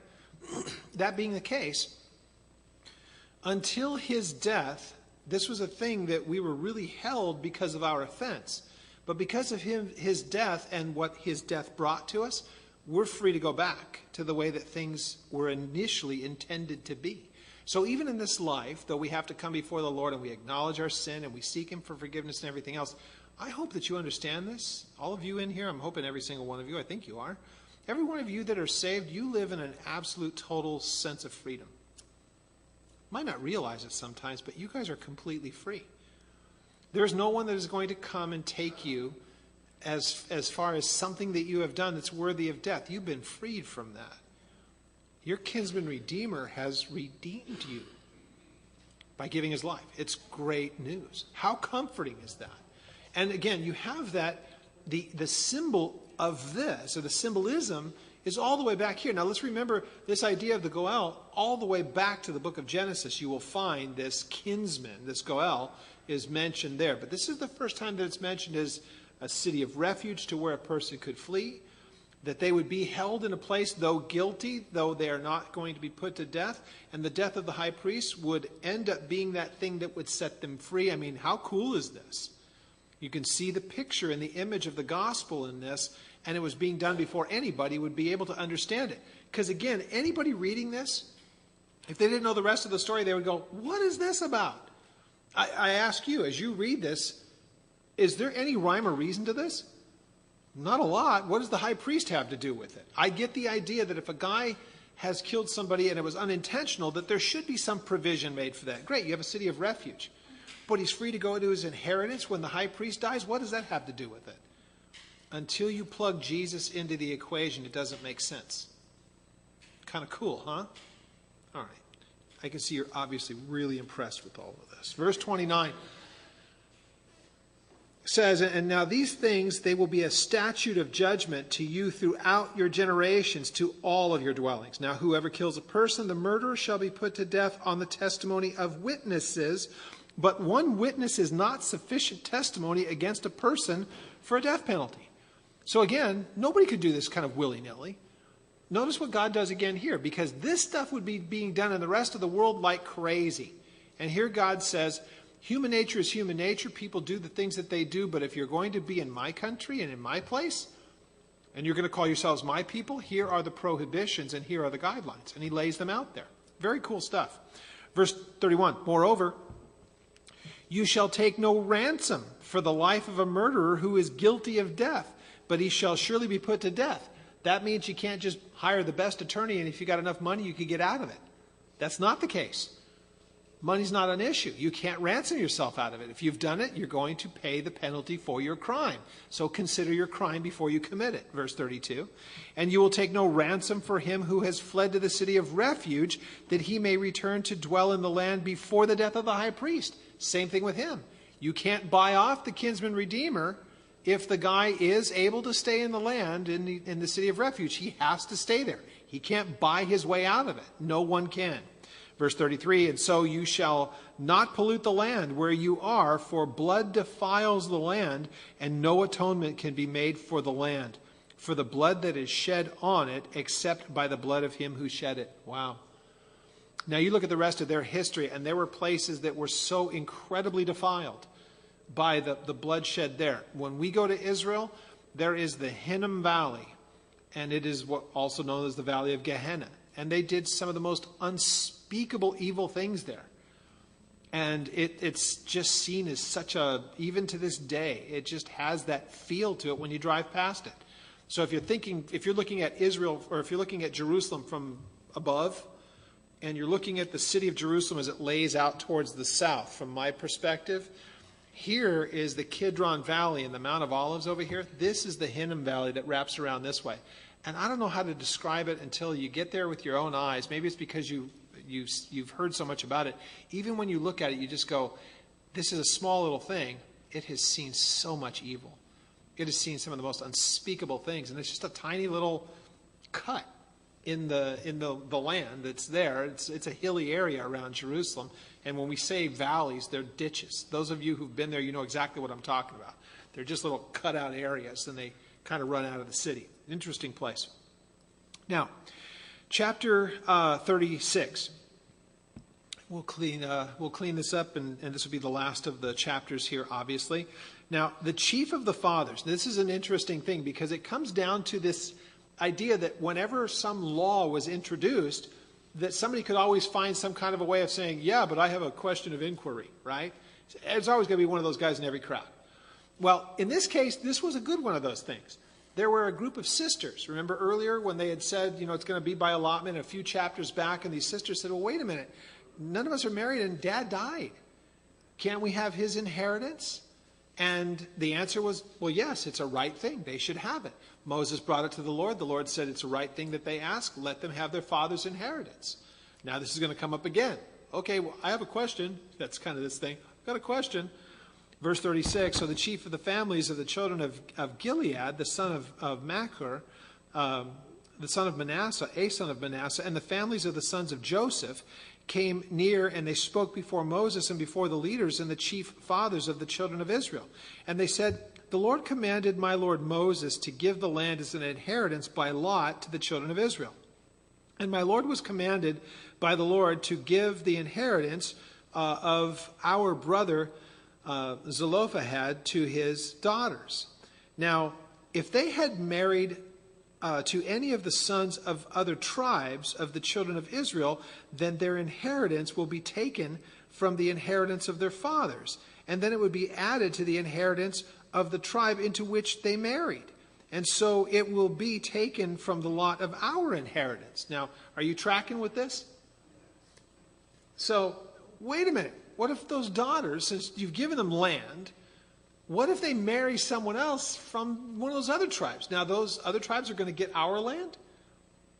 That being the case, until his death, this was a thing that we were really held because of our offense. But because of his death and what his death brought to us, we're free to go back to the way that things were initially intended to be. So even in this life, though we have to come before the Lord and we acknowledge our sin and we seek him for forgiveness and everything else, I hope that you understand this. All of you in here, I'm hoping every single one of you, I think you are. Every one of you that are saved, you live in an absolute total sense of freedom. Might not realize it sometimes, but you guys are completely free. There's no one that is going to come and take you as far as something that you have done that's worthy of death. You've been freed from that. Your kinsman Redeemer has redeemed you by giving his life. It's great news. How comforting is that? And again, you have that, the symbol of this, or the symbolism, is all the way back here. Now let's remember this idea of the Goel, all the way back to the book of Genesis. You will find this kinsman, this Goel, is mentioned there. But this is the first time that it's mentioned as a city of refuge to where a person could flee, that they would be held in a place, though guilty, though they are not going to be put to death, and the death of the high priest would end up being that thing that would set them free. I mean, how cool is this? You can see the picture and the image of the gospel in this, and it was being done before anybody would be able to understand it. Because again, anybody reading this, if they didn't know the rest of the story, they would go, what is this about? I ask you, as you read this, is there any rhyme or reason to this? Not a lot. What does the high priest have to do with it? I get the idea that if a guy has killed somebody and it was unintentional, that there should be some provision made for that. Great, you have a city of refuge. But he's free to go to his inheritance when the high priest dies? What does that have to do with it? Until you plug Jesus into the equation, it doesn't make sense. Kind of cool, huh? All right. I can see you're obviously really impressed with all of this. Verse 29 says, and now these things, they will be a statute of judgment to you throughout your generations, to all of your dwellings. Now whoever kills a person, the murderer shall be put to death on the testimony of witnesses. But one witness is not sufficient testimony against a person for a death penalty. So again, nobody could do this kind of willy-nilly. Notice what God does again here, because this stuff would be being done in the rest of the world like crazy. And here God says, human nature is human nature. People do the things that they do, but if you're going to be in my country and in my place, and you're going to call yourselves my people, here are the prohibitions and here are the guidelines. And he lays them out there. Very cool stuff. Verse 31, moreover, you shall take no ransom for the life of a murderer who is guilty of death, but he shall surely be put to death. That means you can't just hire the best attorney, and if you got enough money, you could get out of it. That's not the case. Money's not an issue. You can't ransom yourself out of it. If you've done it, you're going to pay the penalty for your crime. So consider your crime before you commit it. Verse 32. And you will take no ransom for him who has fled to the city of refuge, that he may return to dwell in the land before the death of the high priest. Same thing with him. You can't buy off the kinsman redeemer. If the guy is able to stay in the land, in the city of refuge, he has to stay there. He can't buy his way out of it. No one can. Verse 33, and so you shall not pollute the land where you are, for blood defiles the land, and no atonement can be made for the land, for the blood that is shed on it, except by the blood of him who shed it. Wow. Now you look at the rest of their history, and there were places that were so incredibly defiled by the bloodshed there. When we go to Israel, there is the Hinnom Valley, and it is what also known as the Valley of Gehenna. And they did some of the most unspeakable evil things there. And it's just seen as such a, even to this day, it just has that feel to it when you drive past it. So if you're looking at Israel, or if you're looking at Jerusalem from above, and you're looking at the city of Jerusalem as it lays out towards the south, from my perspective, here is the Kidron Valley and the Mount of Olives over here. This is the Hinnom Valley that wraps around this way. And I don't know how to describe it until you get there with your own eyes. Maybe it's because you've heard so much about it. Even when you look at it, you just go, this is a small little thing. It has seen so much evil. It has seen some of the most unspeakable things. And it's just a tiny little cut in the land that's there. It's a hilly area around Jerusalem. And when we say valleys, they're ditches. Those of you who've been there, you know exactly what I'm talking about. They're just little cutout areas, and they kind of run out of the city. Interesting place. Now, chapter 36. We'll clean this up, and this will be the last of the chapters here, obviously. Now, the chief of the fathers. This is an interesting thing because it comes down to this idea that whenever some law was introduced, that somebody could always find some kind of a way of saying, yeah, but I have a question of inquiry, right? There's always going to be one of those guys in every crowd. Well, in this case, this was a good one of those things. There were a group of sisters. Remember earlier when they had said, it's going to be by allotment a few chapters back, and these sisters said, well, wait a minute. None of us are married, and Dad died. Can't we have his inheritance? And the answer was, well, yes, it's a right thing. They should have it. Moses brought it to the Lord. The Lord said it's a right thing that they ask. Let them have their father's inheritance. Now this is going to come up again. Okay, well, I have a question. That's kind of this thing. I've got a question. Verse 36, so the chief of the families of the children of Gilead, the son of Machir, the son of Manasseh, a son of Manasseh, and the families of the sons of Joseph came near, and they spoke before Moses and before the leaders and the chief fathers of the children of Israel. And they said, the Lord commanded my lord Moses to give the land as an inheritance by lot to the children of Israel. And my lord was commanded by the Lord to give the inheritance of our brother Zelophehad to his daughters. Now, if they had married to any of the sons of other tribes of the children of Israel, then their inheritance will be taken from the inheritance of their fathers, and then it would be added to the inheritance of the tribe into which they married. And so it will be taken from the lot of our inheritance. Now, are you tracking with this? So, wait a minute. What if those daughters, since you've given them land, what if they marry someone else from one of those other tribes? Now, those other tribes are going to get our land?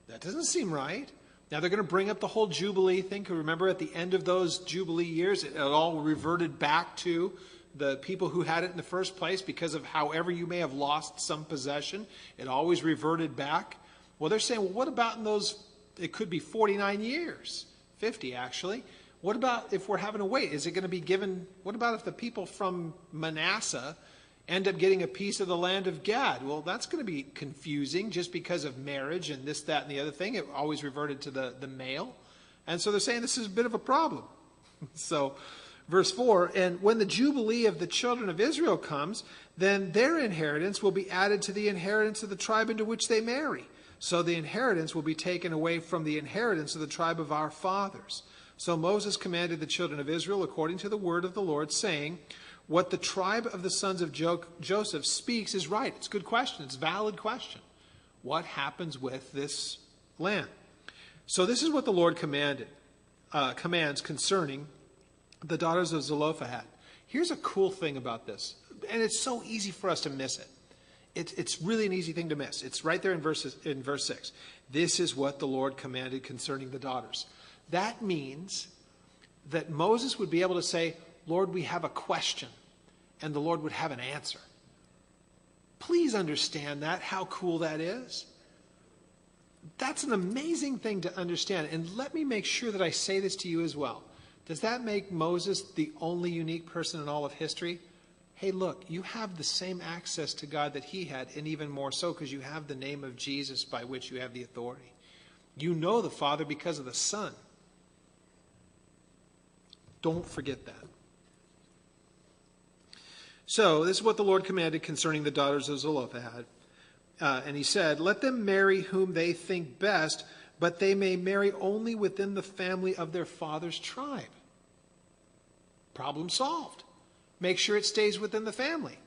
That doesn't seem right. Now, they're going to bring up the whole Jubilee thing. Remember, at the end of those Jubilee years, it all reverted back to the people who had it in the first place because of however you may have lost some possession. It always reverted back. Well, they're saying, well, what about in those, it could be 49 years, 50 actually. What about if we're having to wait? Is it going to be given, what about if the people from Manasseh end up getting a piece of the land of Gad? Well, that's going to be confusing just because of marriage and this, that, and the other thing. It always reverted to the male. And so they're saying this is a bit of a problem. So, verse 4, and when the Jubilee of the children of Israel comes, then their inheritance will be added to the inheritance of the tribe into which they marry. So the inheritance will be taken away from the inheritance of the tribe of our fathers. So Moses commanded the children of Israel according to the word of the Lord, saying, what the tribe of the sons of Joseph speaks is right. It's a good question. It's a valid question. What happens with this land? So this is what the Lord commands concerning the daughters of Zelophehad. Here's a cool thing about this, and it's so easy for us to miss it. It's really an easy thing to miss. It's right there in verse 6. This is what the Lord commanded concerning the daughters. That means that Moses would be able to say, Lord, we have a question, and the Lord would have an answer. Please understand that, how cool that is. That's an amazing thing to understand. And let me make sure that I say this to you as well. Does that make Moses the only unique person in all of history? Hey, look, you have the same access to God that he had, and even more so because you have the name of Jesus by which you have the authority. You know the Father because of the Son. Don't forget that. So, this is what the Lord commanded concerning the daughters of Zelophehad. And he said, let them marry whom they think best, but they may marry only within the family of their father's tribe. Problem solved. Make sure it stays within the family.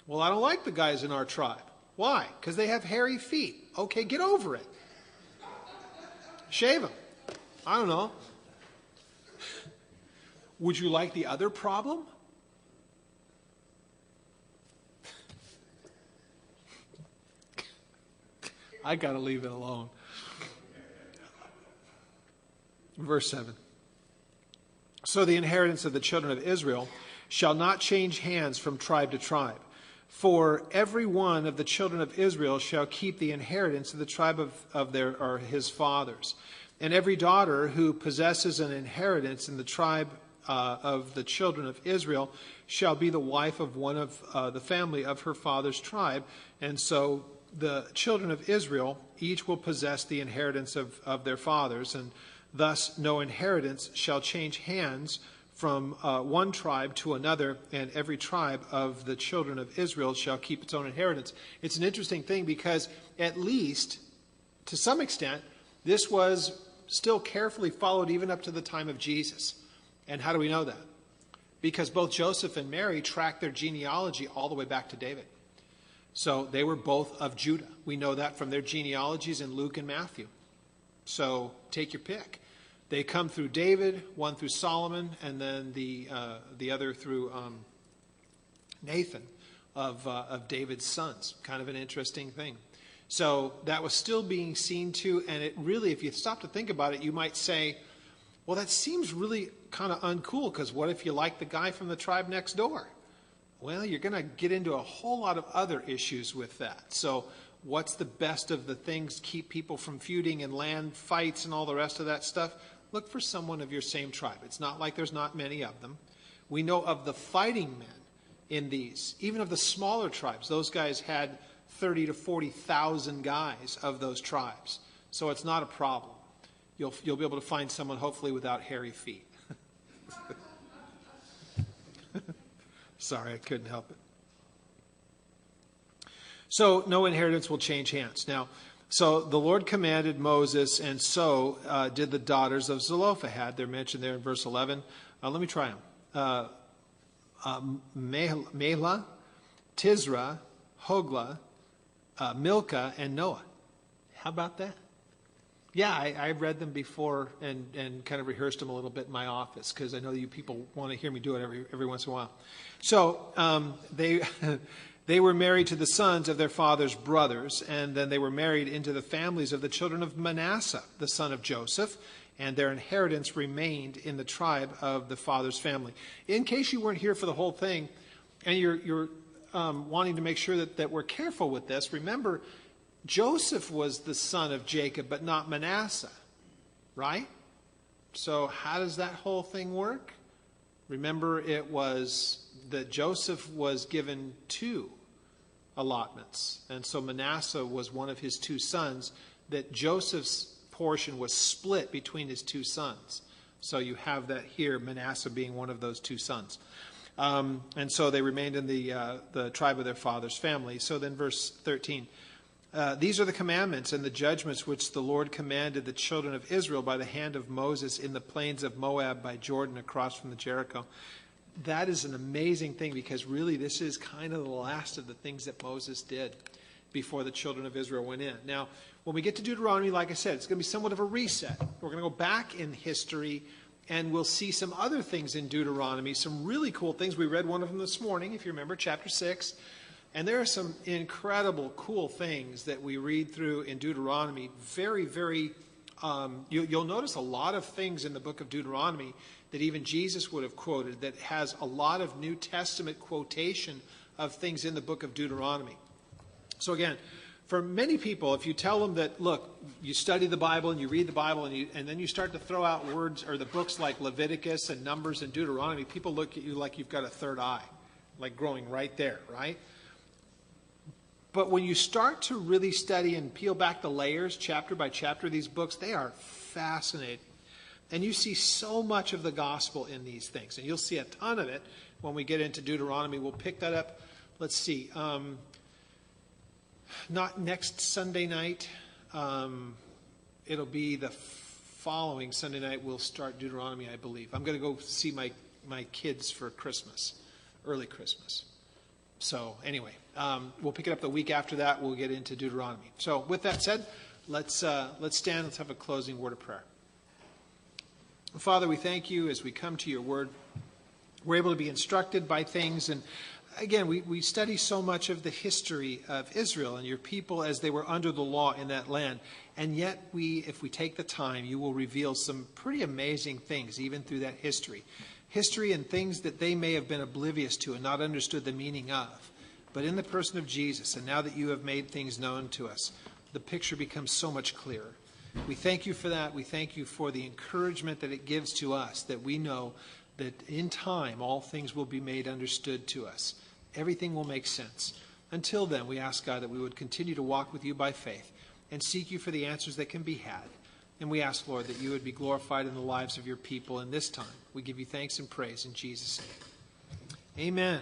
Well, I don't like the guys in our tribe. Why? Because they have hairy feet. Okay, get over it. Shave them. I don't know. Would you like the other problem? I got to leave it alone. Verse 7. So the inheritance of the children of Israel shall not change hands from tribe to tribe. For every one of the children of Israel shall keep the inheritance of the tribe of their or his fathers. And every daughter who possesses an inheritance in the tribe of the children of Israel shall be the wife of one of the family of her father's tribe. And so the children of Israel each will possess the inheritance of their fathers, and thus no inheritance shall change hands from one tribe to another, and every tribe of the children of Israel shall keep its own inheritance. It's an interesting thing because, at least to some extent, this was still carefully followed even up to the time of Jesus. And how do we know that? Because both Joseph and Mary tracked their genealogy all the way back to David. So they were both of Judah. We know that from their genealogies in Luke and Matthew. So take your pick. They come through David, one through Solomon, and then the other through Nathan of David's sons. Kind of an interesting thing. So that was still being seen to, and it really, if you stop to think about it, you might say, well, that seems really kind of uncool, because what if you like the guy from the tribe next door? Well, you're going to get into a whole lot of other issues with that. So what's the best of the things to keep people from feuding and land fights and all the rest of that stuff? Look for someone of your same tribe. It's not like there's not many of them. We know of the fighting men in these, even of the smaller tribes. Those guys had 30 to 40,000 guys of those tribes. So it's not a problem. You'll be able to find someone hopefully without hairy feet. Sorry, I couldn't help it. So no inheritance will change hands. Now, so the Lord commanded Moses, and so did the daughters of Zelophehad. They're mentioned there in verse 11. Let me try them. Mahlah, Tisra, Hoglah, Milcah, and Noah. How about that? Yeah, I read them before and kind of rehearsed them a little bit in my office because I know you people want to hear me do it every once in a while. So they were married to the sons of their father's brothers, and then they were married into the families of the children of Manasseh, the son of Joseph, and their inheritance remained in the tribe of the father's family. In case you weren't here for the whole thing, and you're wanting to make sure that we're careful with this, remember, Joseph was the son of Jacob, but not Manasseh, right? So how does that whole thing work? Remember, it was that Joseph was given 2 allotments, and so Manasseh was one of his 2 sons, that Joseph's portion was split between his 2 sons. So you have that here, Manasseh being one of those 2 sons. And so they remained in the tribe of their father's family. So then verse 13. These are the commandments and the judgments which the Lord commanded the children of Israel by the hand of Moses in the plains of Moab by Jordan across from the Jericho. That is an amazing thing because really this is kind of the last of the things that Moses did before the children of Israel went in. Now, when we get to Deuteronomy, like I said, it's going to be somewhat of a reset. We're going to go back in history and we'll see some other things in Deuteronomy, some really cool things. We read one of them this morning, if you remember, chapter 6. And there are some incredible, cool things that we read through in Deuteronomy. Very, very, you'll notice a lot of things in the book of Deuteronomy that even Jesus would have quoted that has a lot of New Testament quotation of things in the book of Deuteronomy. So again, for many people, if you tell them that, look, you study the Bible and you read the Bible and then you start to throw out words or the books like Leviticus and Numbers and Deuteronomy, people look at you like you've got a third eye, like growing right there, right? But when you start to really study and peel back the layers, chapter by chapter, these books, they are fascinating. And you see so much of the gospel in these things. And you'll see a ton of it when we get into Deuteronomy. We'll pick that up, let's see, not next Sunday night. It'll be the following Sunday night we'll start Deuteronomy, I believe. I'm going to go see my kids for Christmas, early Christmas. So anyway, we'll pick it up the week after that. We'll get into Deuteronomy. So with that said, let's stand. Let's have a closing word of prayer. Father, we thank you as we come to your word. We're able to be instructed by things. And again, we study so much of the history of Israel and your people as they were under the law in that land. And yet, if we take the time, you will reveal some pretty amazing things even through that history. History and things that they may have been oblivious to and not understood the meaning of. But in the person of Jesus, and now that you have made things known to us, the picture becomes so much clearer. We thank you for that. We thank you for the encouragement that it gives to us, that we know that in time all things will be made understood to us. Everything will make sense. Until then, we ask God that we would continue to walk with you by faith and seek you for the answers that can be had. And we ask, Lord, that you would be glorified in the lives of your people in this time. We give you thanks and praise in Jesus' name. Amen.